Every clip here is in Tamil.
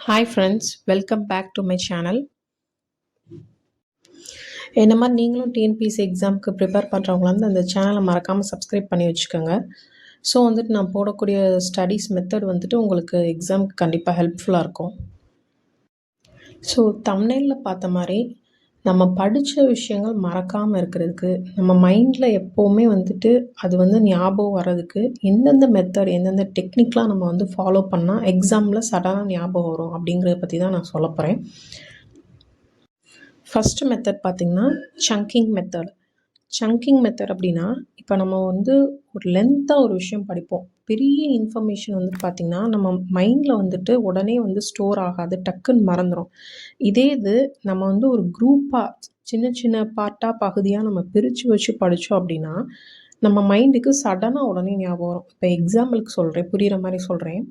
Hi friends, welcome back to my channel. என்ன மாதிரி நீங்களும் டிஎன்பிஎஸ்சி எக்ஸாமுக்கு ப்ரிப்பேர் பண்ணுறவங்களா வந்து அந்த சேனலை மறக்காமல் சப்ஸ்கிரைப் பண்ணி வச்சுக்கோங்க. ஸோ வந்துட்டு நான் போடக்கூடிய ஸ்டடீஸ் மெத்தட் வந்துட்டு உங்களுக்கு எக்ஸாமுக்கு கண்டிப்பாக ஹெல்ப்ஃபுல்லாக இருக்கும். ஸோ தம்ப்நெயிலில் பார்த்த மாதிரி நம்ம படித்த விஷயங்கள் மறக்காமல் இருக்கிறதுக்கு, நம்ம மைண்டில் எப்போவுமே வந்துட்டு அது வந்து ஞாபகம் வர்றதுக்கு எந்தெந்த மெத்தட், எந்தெந்த டெக்னிக்லாம் நம்ம வந்து ஃபாலோ பண்ணால் எக்ஸாமில் சடனாக ஞாபகம் வரும் அப்படிங்கிறத பற்றி தான் நான் சொல்ல போகிறேன். ஃபஸ்ட்டு மெத்தட் பார்த்திங்கன்னா சங்கிங் மெத்தட். சங்கிங் மெத்தட் அப்படின்னா, இப்போ நம்ம வந்து ஒரு லென்த்தாக ஒரு விஷயம் படிப்போம். பெரிய இன்ஃபர்மேஷன் வந்துட்டு பார்த்திங்கன்னா நம்ம மைண்டில் வந்துட்டு உடனே வந்து ஸ்டோர் ஆகாது, டக்குன்னு மறந்துடும். இதே இது நம்ம வந்து ஒரு குரூப்பாக சின்ன சின்ன பார்ட்டாக பகுதியாக நம்ம பிரித்து வச்சு படித்தோம் அப்படின்னா நம்ம மைண்டுக்கு சடனாக உடனே ஞாபகம் வரும். இப்போ எக்ஸாம்பிளுக்கு சொல்கிறேன், புரிகிற மாதிரி சொல்கிறேன்.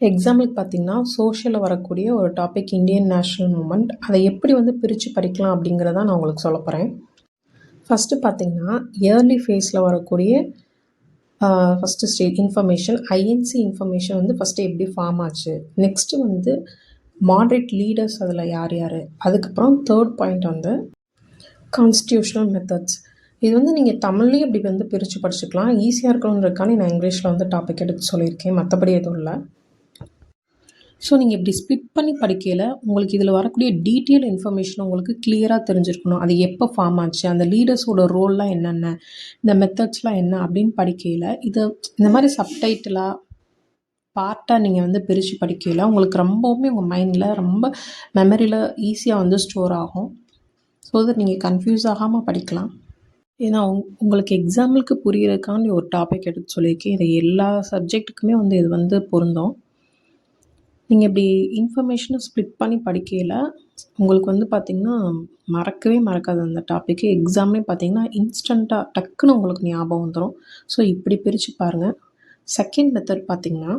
எக்ஸாம்பிளுக்கு பார்த்திங்கன்னா சோஷியலில் வரக்கூடிய ஒரு டாபிக் இந்தியன் நேஷ்னல் மூமெண்ட். அதை எப்படி வந்து பிரித்து படிக்கலாம் அப்படிங்கிறத நான் உங்களுக்கு சொல்ல போகிறேன். ஃபஸ்ட்டு பார்த்திங்கன்னா இயர்லி ஃபேஸில் வரக்கூடிய first stage information, INC information வந்து ஃபஸ்ட்டு எப்படி ஃபார்ம் ஆச்சு. நெக்ஸ்ட்டு வந்து மாட்ரேட் லீடர்ஸ் அதில் யார் யார். அதுக்கப்புறம் தேர்ட் பாயிண்ட் வந்து கான்ஸ்டியூஷனல் மெத்தட்ஸ். இது வந்து நீங்கள் தமிழ்லேயும் இப்படி வந்து பிரித்து படிச்சுக்கலாம். ஈஸியாக இருக்கணுன்றதுக்கான நான் இங்கிலீஷில் வந்து டாபிக் எடுத்து சொல்லியிருக்கேன், மற்றபடி எதுவும் இல்லை. ஸோ நீங்கள் இப்படி ஸ்பிட் பண்ணி படிக்கையில் உங்களுக்கு இதில் வரக்கூடிய டீட்டெயில் இன்ஃபர்மேஷன் உங்களுக்கு கிளியராக தெரிஞ்சிருக்கணும். அது எப்போ ஃபார்ம் ஆச்சு, அந்த லீடர்ஸோட ரோல்லாம் என்னென்ன, இந்த மெத்தட்ஸ்லாம் என்ன அப்படின்னு படிக்கையில் இதை இந்த மாதிரி சப்டைட்டிலாக பார்ட்டாக நீங்கள் வந்து பிரித்து படிக்கையில் உங்களுக்கு ரொம்பவுமே உங்கள் மைண்டில் ரொம்ப மெமரியில் ஈஸியாக வந்து ஸ்டோர் ஆகும். ஸோ அதை நீங்கள் கன்ஃபியூஸ் ஆகாமல் படிக்கலாம். ஏன்னா உங்களுக்கு எக்ஸாம்பிளுக்கு புரியறதுக்காண்டி ஒரு டாபிக் எடுத்து சொல்லியிருக்கேன். இது எல்லா சப்ஜெக்ட்டுக்குமே வந்து இது வந்து பொருந்தும். நீங்கள் இப்படி இன்ஃபர்மேஷனை ஸ்ப்ளிட் பண்ணி படிக்கையில் உங்களுக்கு வந்து பார்த்திங்கன்னா மறக்கவே மறக்காது அந்த டாப்பிக்கு. எக்ஸாம்லேயும் பார்த்திங்கன்னா இன்ஸ்டண்ட்டாக டக்குன்னு உங்களுக்கு ஞாபகம் வந்துடும். ஸோ இப்படி பிரித்து பாருங்கள். செகண்ட் மெத்தட் பார்த்திங்கன்னா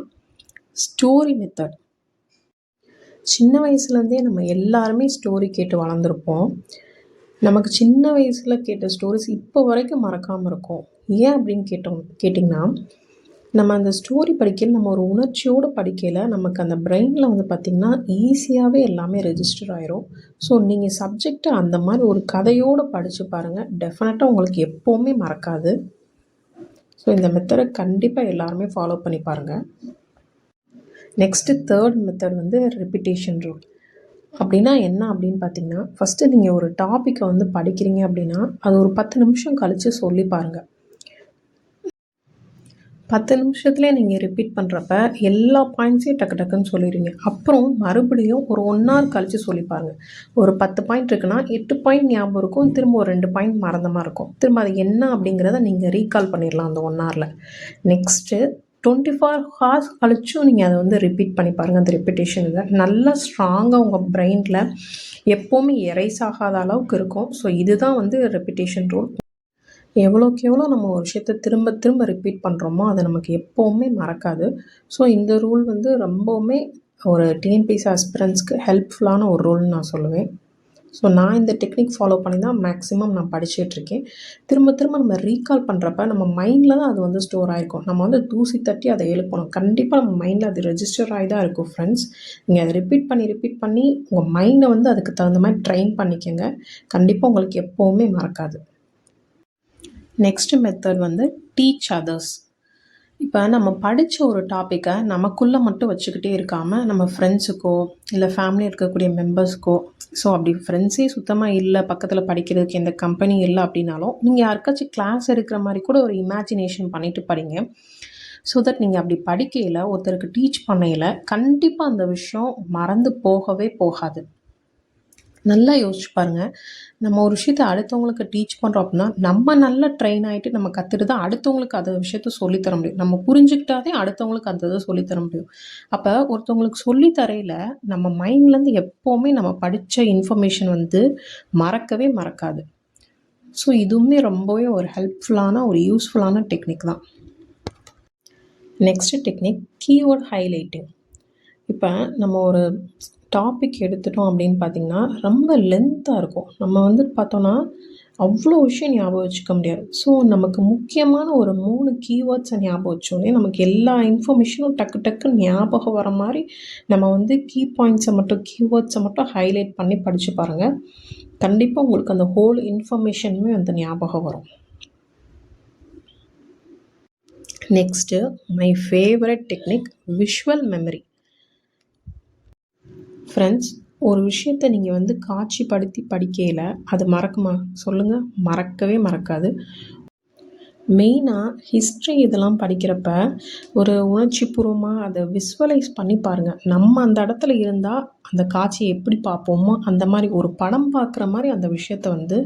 ஸ்டோரி மெத்தட். சின்ன வயசுலேருந்தே நம்ம எல்லாருமே ஸ்டோரி கேட்டு வளர்ந்துருப்போம். நமக்கு சின்ன வயசில் கேட்ட ஸ்டோரிஸ் இப்போ வரைக்கும் மறக்காமல் இருக்கும். ஏன் அப்படின்னு கேட்டிங்கன்னா நம்ம அந்த ஸ்டோரி படிக்கையில் நம்ம ஒரு உணர்ச்சியோடு படிக்கையில் நமக்கு அந்த பிரெயினில் வந்து பார்த்திங்கன்னா ஈஸியாகவே எல்லாமே ரெஜிஸ்டர் ஆயிரும். ஸோ நீங்கள் சப்ஜெக்டை அந்த மாதிரி ஒரு கதையோடு படித்து பாருங்கள், டெஃபினட்டாக உங்களுக்கு எப்போவுமே மறக்காது. ஸோ இந்த மெத்தடை கண்டிப்பாக எல்லாருமே ஃபாலோ பண்ணி பாருங்கள். நெக்ஸ்ட்டு தேர்ட் மெத்தட் வந்து ரெப்பிட்டேஷன் ரூல். அப்படின்னா என்ன அப்படின்னு பார்த்தீங்கன்னா, ஃபஸ்ட்டு நீங்கள் ஒரு டாப்பிக்கை வந்து படிக்கிறீங்க அப்படின்னா அது ஒரு 10 நிமிஷம் கழித்து சொல்லி பாருங்கள். 10 நிமிஷத்துலேயே நீங்கள் ரிப்பீட் பண்ணுறப்ப எல்லா பாயிண்ட்ஸையும் டக்கு டக்குன்னு சொல்லிடுவீங்க. அப்புறம் மறுபடியும் ஒரு 1 hour கழித்து சொல்லி பாருங்கள். ஒரு 10 பாயிண்ட் இருக்குன்னா 8 பாயிண்ட் ஞாபகம் இருக்கும், திரும்ப ஒரு 2 பாயிண்ட் மறந்த மாதிரி இருக்கும். திரும்ப அது என்ன அப்படிங்கிறத நீங்கள் ரீகால் பண்ணிடலாம் அந்த 1 hourல. நெக்ஸ்ட்டு 24 hours கழிச்சும் நீங்கள் அதை வந்து ரிப்பீட் பண்ணி பாருங்கள். அந்த ரிப்பீட்டேஷனில் நல்லா ஸ்ட்ராங்காக உங்கள் பிரெயினில் எப்போவுமே எரைஸ் ஆகாத அளவுக்கு இருக்கும். ஸோ இதுதான் வந்து ரெப்பிட்டேஷன் ரூல். எவ்வளோக்கு எவ்வளோ நம்ம ஒரு விஷயத்தை திரும்ப திரும்ப ரிப்பீட் பண்ணுறோமோ அது நமக்கு எப்போவுமே மறக்காது. ஸோ இந்த ரூல் வந்து ரொம்பவுமே ஒரு டிஎன்பிஎஸ்சி ஆஸ்பிரண்ட்ஸ்க்கு ஹெல்ப்ஃபுல்லான ஒரு ரூல்னு நான் சொல்லுவேன். ஸோ நான் இந்த டெக்னிக் ஃபாலோ பண்ணி தான் மேக்ஸிமம் நான் படிச்சுட்ருக்கேன். திரும்ப திரும்ப நம்ம ரீகால் பண்ணுறப்ப நம்ம மைண்டில் தான் அது வந்து ஸ்டோர் ஆகிருக்கும். நம்ம வந்து தூசி தட்டி அதை எழுப்பணும். கண்டிப்பாக நம்ம மைண்டில் அது ரெஜிஸ்டர் ஆகி தான் இருக்கும் ஃப்ரெண்ட்ஸ். நீங்கள் அதை ரிப்பீட் பண்ணி உங்கள் மைண்டை வந்து அதுக்கு தகுந்த மாதிரி ட்ரெயின் பண்ணிக்கோங்க. கண்டிப்பாக உங்களுக்கு எப்போவுமே மறக்காது. நெக்ஸ்ட்டு மெத்தட் வந்து டீச் அதர்ஸ். இப்போ நம்ம படித்த ஒரு டாப்பிக்கை நமக்குள்ளே மட்டும் வச்சுக்கிட்டே இருக்காமல் நம்ம ஃப்ரெண்ட்ஸுக்கோ இல்லை ஃபேமிலி இருக்கக்கூடிய மெம்பர்ஸ்க்கோ, ஸோ அப்படி ஃப்ரெண்ட்ஸே சுத்தமாக இல்லை, பக்கத்தில் படிக்கிறதுக்கு எந்த கம்பெனி இல்லை அப்படின்னாலும் நீங்கள் யாருக்காச்சும் கிளாஸ் எடுக்கிற மாதிரி கூட ஒரு இமேஜினேஷன் பண்ணிவிட்டு படிங்க. ஸோ தட் நீங்கள் அப்படி படிக்கையில் ஒருத்தருக்கு டீச் பண்ணையில் கண்டிப்பாக அந்த விஷயம் மறந்து போகவே போகாது. நல்லா யோசிச்சு பாருங்கள். நம்ம ஒரு விஷயத்தை அடுத்தவங்களுக்கு டீச் பண்ணுறோம் அப்படின்னா நம்ம நல்லா ட்ரெயின் ஆகிட்டு நம்ம கற்றுட்டு தான் அடுத்தவங்களுக்கு அந்த விஷயத்த சொல்லித்தர முடியும். நம்ம புரிஞ்சுக்கிட்டாதே அடுத்தவங்களுக்கு அந்த இதை சொல்லித்தர முடியும். அப்போ ஒருத்தவங்களுக்கு சொல்லித்தரையில் நம்ம மைண்ட்லேருந்து எப்போவுமே நம்ம படித்த இன்ஃபர்மேஷன் வந்து மறக்கவே மறக்காது. ஸோ இதுவுமே ரொம்பவே ஒரு ஹெல்ப்ஃபுல்லான ஒரு யூஸ்ஃபுல்லான டெக்னிக் தான். Next technique keyword highlighting. இப்போ நம்ம ஒரு டாபிக் எடுத்துட்டோம் அப்படின்னு பார்த்தீங்கன்னா, ரொம்ப லென்த்தா இருக்கும். நம்ம வந்து பார்த்தோன்னா, அவ்வளோ விஷயம் ஞாபகம் வச்சுக்க முடியாது. ஸோ, நமக்கு முக்கியமான ஒரு 3 கீவேர்ட்ஸை ஞாபகம் வச்சோனே, நமக்கு எல்லா இன்ஃபர்மேஷனும் டக்கு டக்குன்னு ஞாபகம் வர மாரி, நம்ம வந்து பாயிண்ட்ஸை மட்டும் கீவேர்ட்ஸை மட்டும் ஹைலைட் பண்ணி படிச்சு பாருங்க. கண்டிப்பா உங்களுக்கு அந்த ஹோல் இன்ஃபர்மேஷனுமே வந்து ஞாபகம் வரும். Next my favourite technique visual memory. Friends, ஒரு விஷயத்த நீங்கள் வந்து காட்சிப்படுத்தி படிக்கையில் அது மறக்குமா சொல்லுங்கள்? மறக்கவே மறக்காது. மெயினாக ஹிஸ்ட்ரி இதெல்லாம் படிக்கிறப்ப ஒரு உணர்ச்சிபூர்வமாக அதை விஸ்வலைஸ் பண்ணி பாருங்கள். நம்ம அந்த இடத்துல இருந்தால் அந்த காட்சியை எப்படி பார்ப்போமோ அந்த மாதிரி ஒரு படம் பார்க்குற மாதிரி அந்த விஷயத்த வந்து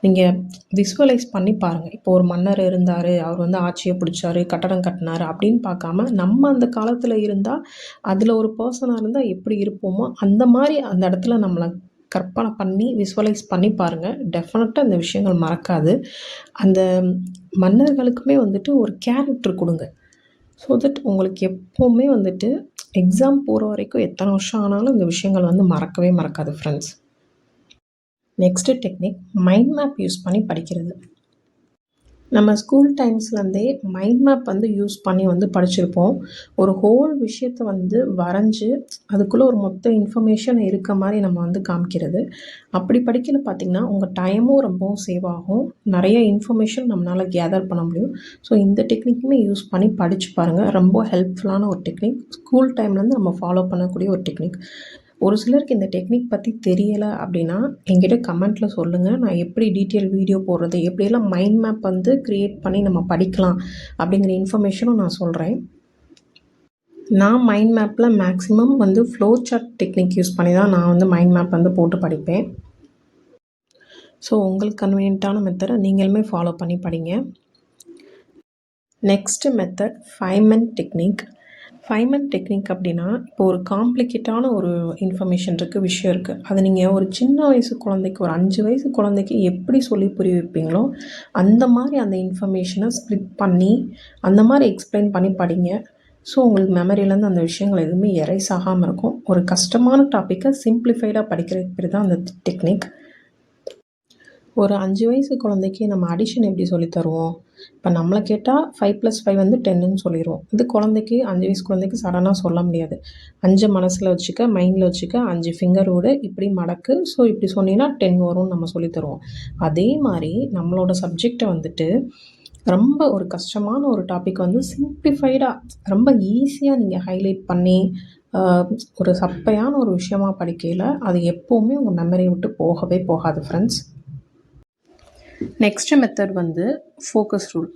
நீங்கள் விஸ்வலைஸ் பண்ணி பாருங்கள். இப்போ ஒரு மன்னர் இருந்தார், அவர் வந்து ஆட்சியை பிடிச்சாரு, கட்டடம் கட்டினார் அப்படின்னு பார்க்காம நம்ம அந்த காலத்தில் இருந்தால் அதில் ஒரு பர்சனாக இருந்தால் எப்படி இருப்போமோ அந்த மாதிரி அந்த இடத்துல நம்மளை கற்பனை பண்ணி விஸ்வலைஸ் பண்ணி பாருங்கள். டெஃபினட்டாக அந்த விஷயங்கள் மறக்காது. அந்த மன்னர்களுக்குமே வந்துட்டு ஒரு கேரக்டர் கொடுங்க. ஸோ தட் உங்களுக்கு எப்போவுமே வந்துட்டு எக்ஸாம் போகிற வரைக்கும் எத்தனை வருஷம் ஆனாலும் இந்த விஷயங்கள் வந்து மறக்கவே மறக்காது friends. Next technique mind map use பண்ணி படிக்கிறது. நம்ம ஸ்கூல் டைம்ஸ்லேருந்தே மைண்ட் மேப் வந்து யூஸ் பண்ணி வந்து படிச்சிருப்போம். ஒரு ஹோல் விஷயத்த வந்து வரைஞ்சி அதுக்குள்ளே ஒரு மொத்த இன்ஃபர்மேஷன் இருக்க மாதிரி நம்ம வந்து காமிக்கிறது. அப்படி படிக்கல பார்த்திங்கன்னா உங்கள் டைமும் ரொம்பவும் சேவ் ஆகும். நிறைய இன்ஃபர்மேஷன் நம்மளால் கேதர் பண்ண முடியும். ஸோ இந்த டெக்னிக்குமே யூஸ் பண்ணி படித்து பாருங்கள். ரொம்ப ஹெல்ப்ஃபுல்லான ஒரு டெக்னிக். ஸ்கூல் டைம்லேருந்து நம்ம ஃபாலோ பண்ணக்கூடிய ஒரு டெக்னிக். ஒரு சிலருக்கு இந்த டெக்னிக் பற்றி தெரியலை அப்படின்னா என்கிட்ட கமெண்ட்டில் சொல்லுங்கள். நான் எப்படி டீட்டெயில் வீடியோ போடுறது, எப்படியெல்லாம் மைண்ட் மேப் வந்து க்ரியேட் பண்ணி நம்ம படிக்கலாம் அப்படிங்கிற இன்ஃபர்மேஷனும் நான் சொல்கிறேன். நான் மைண்ட் மேப்பில் மேக்ஸிமம் வந்து ஃப்ளோ சார்ட் டெக்னிக் யூஸ் பண்ணி தான் நான் வந்து மைண்ட் மேப் வந்து போட்டு படிப்பேன். ஸோ உங்களுக்கு கன்வீனியன்ட்டான மெத்தடை நீங்களுமே ஃபாலோ பண்ணி படிங்க. Next method 5 minute technique. 5 minute technique அப்படின்னா, இப்போ ஒரு காம்ப்ளிகேட்டான ஒரு இன்ஃபர்மேஷன் இருக்குது, விஷயம் இருக்குது. அதை நீங்கள் ஒரு சின்ன வயசு குழந்தைக்கு, ஒரு 5 வயசு குழந்தைக்கு எப்படி சொல்லி புரிய வைப்பீங்களோ அந்த மாதிரி அந்த இன்ஃபர்மேஷனை ஸ்ப்ளிட் பண்ணி அந்த மாதிரி எக்ஸ்பிளைன் பண்ணி படிங்க. ஸோ உங்களுக்கு மெமரியிலேருந்து அந்த விஷயங்கள் எதுவுமே எரைஸ் ஆகாமல் இருக்கும். ஒரு கஷ்டமான டாப்பிக்கை சிம்பிளிஃபைடாக படிக்கிறதுக்கு பேர் தான் அந்த டெக்னிக். ஒரு 5 வயசு குழந்தைக்கு நம்ம அடிஷன் எப்படி சொல்லி தருவோம்? இப்போ நம்மளை கேட்டால் 5 + 5 வந்து 10ன்னு சொல்லிடுவோம். இது குழந்தைக்கு 5 வயசு குழந்தைக்கு சடனாக சொல்ல முடியாது. 5 மனசில் வச்சுக்க, மைண்டில் வச்சுக்க, 5 ஃபிங்கர் விடு, இப்படி மடக்கு, ஸோ இப்படி சொன்னீங்கன்னா 10 வரும்னு நம்ம சொல்லி தருவோம். அதே மாதிரி நம்மளோட சப்ஜெக்டை வந்துட்டு ரொம்ப ஒரு கஷ்டமான ஒரு டாபிக் வந்து சிம்பிளிஃபைடாக ரொம்ப ஈஸியாக நீங்கள் ஹைலைட் பண்ணி ஒரு சப்பையான ஒரு விஷயமா படிக்கையில் அது எப்போவுமே உங்கள் மெமரியை விட்டு போகவே போகாது ஃப்ரெண்ட்ஸ். நெக்ஸ்ட்டு மெத்தட் வந்து ஃபோக்கஸ் ரூல்.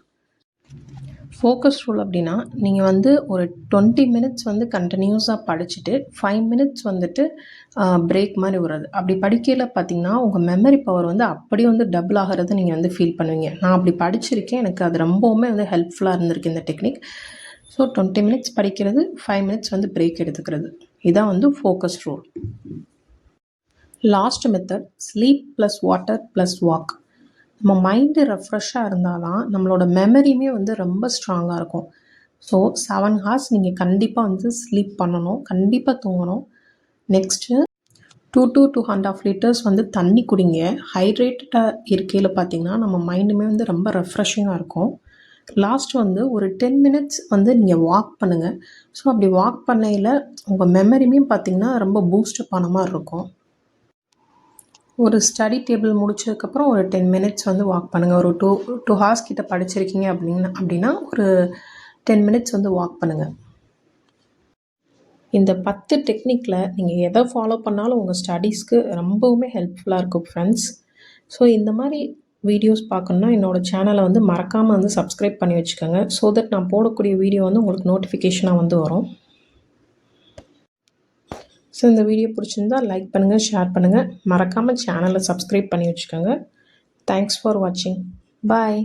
ஃபோக்கஸ் ரூல் அப்படின்னா நீங்கள் வந்து ஒரு 20 மினிட்ஸ் வந்து கண்டினியூஸாக படிச்சுட்டு 5 மினிட்ஸ் வந்துட்டு பிரேக் மாதிரி வர்றது. அப்படி படிக்கையில் பார்த்தீங்கன்னா உங்கள் மெமரி பவர் வந்து அப்படியே வந்து டபுள் ஆகிறது நீங்கள் வந்து ஃபீல் பண்ணுவீங்க. நான் அப்படி படிச்சிருக்கேன். எனக்கு அது ரொம்பவுமே வந்து ஹெல்ப்ஃபுல்லாக இருந்திருக்கு இந்த டெக்னிக். ஸோ 20 மினிட்ஸ் படிக்கிறது, 5 மினிட்ஸ் வந்து பிரேக் எடுத்துக்கிறது. இதான் வந்து focus rule. Last method sleep plus water plus walk. நம்ம மைண்டு ரெஃப்ரெஷ்ஷாக இருந்தால் தான் நம்மளோட மெமரியுமே வந்து ரொம்ப ஸ்ட்ராங்காக இருக்கும். ஸோ 7 ஹார்ஸ் நீங்கள் கண்டிப்பாக வந்து ஸ்லீப் பண்ணணும், கண்டிப்பாக தூங்கணும். நெக்ஸ்ட்டு 2 to 2.5 லிட்டர்ஸ் வந்து தண்ணி குடிங்க. ஹைட்ரேட்டடாக இருக்கையில் பார்த்திங்கன்னா நம்ம மைண்டுமே வந்து ரொம்ப ரெஃப்ரெஷிங்காக இருக்கும். லாஸ்ட் வந்து ஒரு 10 மினிட்ஸ் வந்து நீங்கள் வாக் பண்ணுங்கள். ஸோ அப்படி வாக் பண்ணையில் உங்கள் மெமரியுமே பார்த்திங்கன்னா ரொம்ப பூஸ்டப் ஆன மாதிரி இருக்கும். ஒரு ஸ்டடி டேபிள் முடிச்சதுக்கப்புறம் ஒரு 10 மினிட்ஸ் வந்து வாக் பண்ணுங்கள். ஒரு 2 ஹார்ஸ் கிட்ட படிச்சிருக்கீங்க அப்படின்னா ஒரு 10 மினிட்ஸ் வந்து வாக் பண்ணுங்கள். இந்த 10 டெக்னிக்கில் நீங்கள் எதை ஃபாலோ பண்ணாலும் உங்கள் ஸ்டடீஸ்க்கு ரொம்பவுமே ஹெல்ப்ஃபுல்லாக இருக்கும் ஃப்ரெண்ட்ஸ். ஸோ இந்த மாதிரி வீடியோஸ் பார்க்கணுன்னா என்னோடய சேனலை வந்து மறக்காமல் வந்து சப்ஸ்கிரைப் பண்ணி வச்சுக்கோங்க. ஸோ தட் நான் போடக்கூடிய வீடியோ வந்து உங்களுக்கு நோட்டிஃபிகேஷனாக வந்து வரும். ஸோ இந்த வீடியோ பிடிச்சிருந்தா லைக் பண்ணுங்கள், ஷேர் பண்ணுங்கள். மறக்காமல் சேனலை சப்ஸ்கிரைப் பண்ணி வச்சுக்கோங்க. தேங்க்ஸ் ஃபார் வாட்சிங். பாய்.